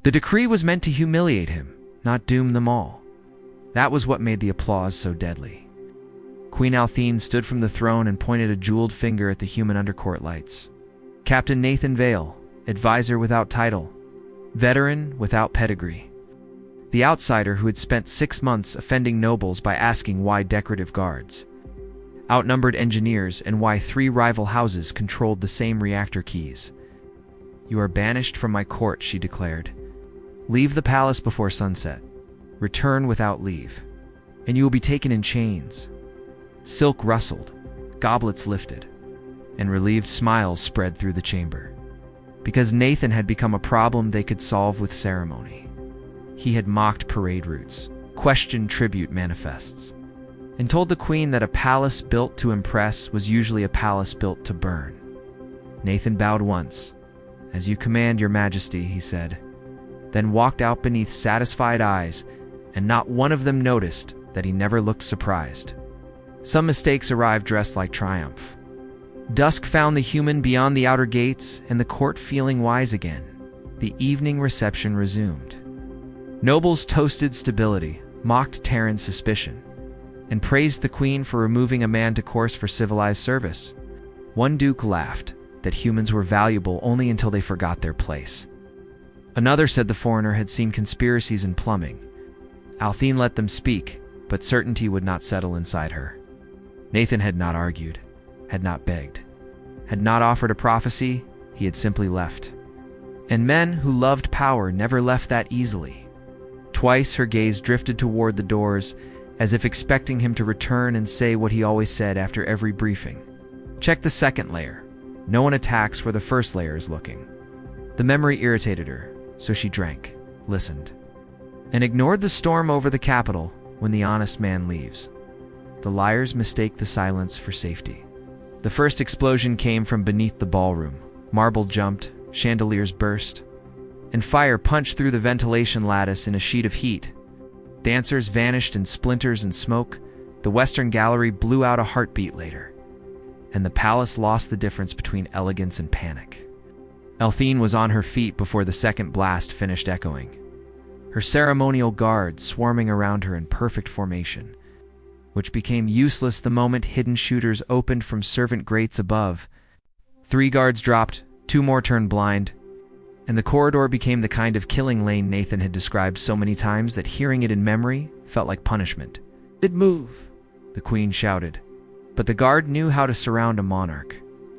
The decree was meant to humiliate him, not doom them all. That was what made the applause so deadly. Queen Althene stood from the throne and pointed a jeweled finger at the human undercourt lights. Captain Nathan Vale, advisor without title, veteran without pedigree. The outsider who had spent 6 months offending nobles by asking why decorative guards, outnumbered engineers, and why 3 rival houses controlled the same reactor keys. "You are banished from my court," she declared. "Leave the palace before sunset. Return without leave, and you will be taken in chains." Silk rustled, goblets lifted, and relieved smiles spread through the chamber. Because Nathan had become a problem they could solve with ceremony. He had mocked parade routes, questioned tribute manifests, and told the queen that a palace built to impress was usually a palace built to burn. Nathan bowed once. "As you command, your majesty," he said, then walked out beneath satisfied eyes, and not one of them noticed that he never looked surprised. Some mistakes arrived dressed like triumph. Dusk found the human beyond the outer gates, and the court feeling wise again. The evening reception resumed. Nobles toasted stability, mocked Terran's suspicion, and praised the queen for removing a man to course for civilized service. One duke laughed that humans were valuable only until they forgot their place. Another said the foreigner had seen conspiracies in plumbing. Althene let them speak, but certainty would not settle inside her. Nathan had not argued, had not begged, had not offered a prophecy, he had simply left. And men who loved power never left that easily. Twice her gaze drifted toward the doors, as if expecting him to return and say what he always said after every briefing. "Check the second layer. No one attacks where the first layer is looking." The memory irritated her, so she drank, listened, and ignored the storm over the capital when the honest man leaves. The liars mistake the silence for safety. The first explosion came from beneath the ballroom. Marble jumped, chandeliers burst, and fire punched through the ventilation lattice in a sheet of heat. Dancers vanished in splinters and smoke. The western gallery blew out a heartbeat later, and the palace lost the difference between elegance and panic. Althene was on her feet before the second blast finished echoing, her ceremonial guard swarming around her in perfect formation, which became useless the moment hidden shooters opened from servant grates above. 3 guards dropped, 2 more turned blind, and the corridor became the kind of killing lane Nathan had described so many times that hearing it in memory felt like punishment. "It move," the queen shouted. But the guard knew how to surround a monarch,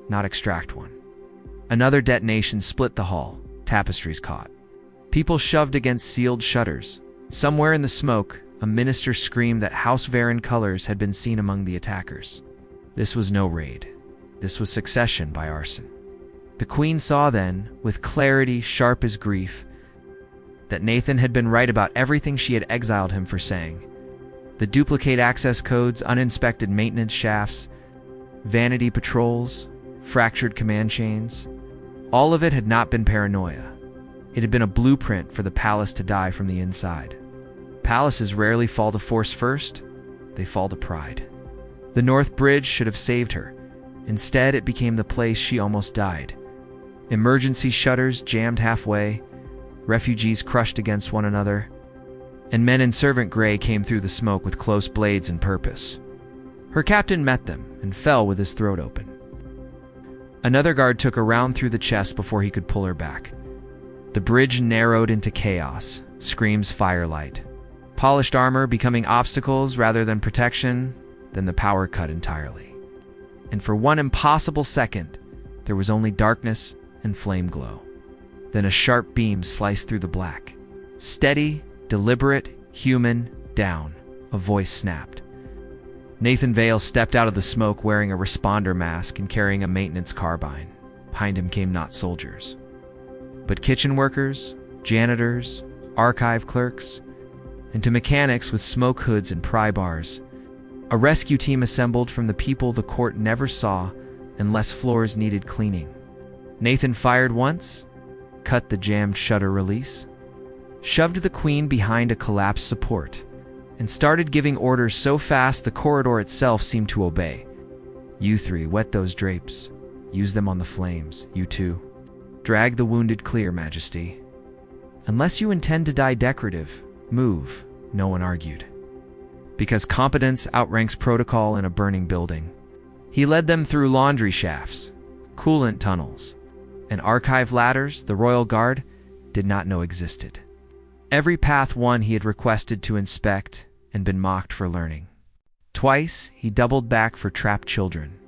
not extract one. Another detonation split the hall, tapestries caught. People shoved against sealed shutters. Somewhere in the smoke, a minister screamed that House Varen colors had been seen among the attackers. This was no raid. This was succession by arson. The queen saw then, with clarity sharp as grief, that Nathan had been right about everything she had exiled him for saying. The duplicate access codes, uninspected maintenance shafts, vanity patrols, fractured command chains. All of it had not been paranoia. It had been a blueprint for the palace to die from the inside. Palaces rarely fall to force first, they fall to pride. The North Bridge should have saved her. Instead, it became the place she almost died. Emergency shutters jammed halfway, refugees crushed against one another, and men in servant gray came through the smoke with close blades and purpose. Her captain met them and fell with his throat open. Another guard took a round through the chest before he could pull her back. The bridge narrowed into chaos, screams firelight. Polished armor becoming obstacles rather than protection, then the power cut entirely. And for one impossible second, there was only darkness and flame glow. Then a sharp beam sliced through the black. Steady, deliberate, human, down, a voice snapped. Nathan Vale stepped out of the smoke wearing a responder mask and carrying a maintenance carbine. Behind him came not soldiers, but kitchen workers, janitors, archive clerks, and to mechanics with smoke hoods and pry bars. A rescue team assembled from the people the court never saw unless floors needed cleaning. Nathan fired once, cut the jammed shutter release, shoved the queen behind a collapsed support, and started giving orders so fast the corridor itself seemed to obey. "You 3, wet those drapes. Use them on the flames. You 2. Drag the wounded clear, Majesty." Unless you intend to die decorative, move, no one argued. Because competence outranks protocol in a burning building. He led them through laundry shafts, coolant tunnels, and archive ladders the Royal Guard did not know existed. Every path one he had requested to inspect and been mocked for learning. Twice, he doubled back for trapped children.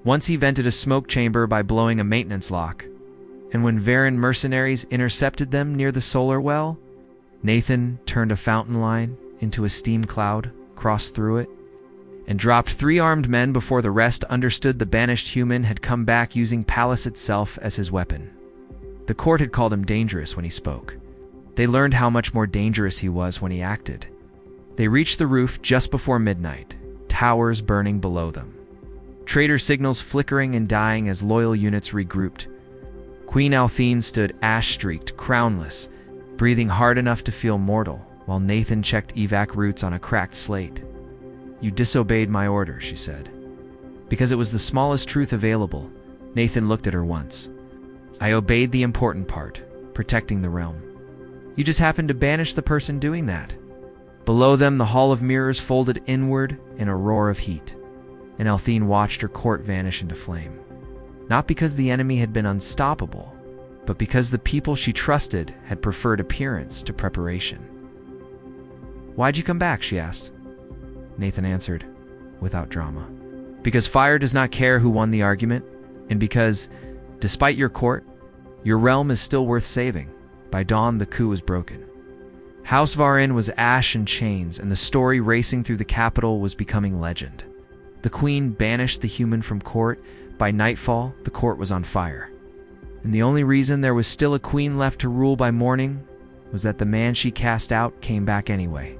Once he vented a smoke chamber by blowing a maintenance lock, and when Varen mercenaries intercepted them near the solar well, Nathan turned a fountain line into a steam cloud, crossed through it, and dropped 3 armed men before the rest understood the banished human had come back using Palace itself as his weapon. The court had called him dangerous when he spoke. They learned how much more dangerous he was when he acted. They reached the roof just before midnight, towers burning below them. Traitor signals flickering and dying as loyal units regrouped. Queen Althene stood ash-streaked, crownless, breathing hard enough to feel mortal, while Nathan checked evac routes on a cracked slate. "You disobeyed my order," she said. Because it was the smallest truth available, Nathan looked at her once. "I obeyed the important part, protecting the realm. You just happened to banish the person doing that." Below them, the Hall of Mirrors folded inward in a roar of heat, and Althene watched her court vanish into flame. Not because the enemy had been unstoppable, but because the people she trusted had preferred appearance to preparation. "Why'd you come back?" she asked. Nathan answered, without drama. "Because fire does not care who won the argument, and because, despite your court, your realm is still worth saving. By dawn, the coup was broken. House Varen was ash and chains, and the story racing through the capital was becoming legend. The queen banished the human from court. By nightfall, the court was on fire. And the only reason there was still a queen left to rule by morning was that the man she cast out came back anyway.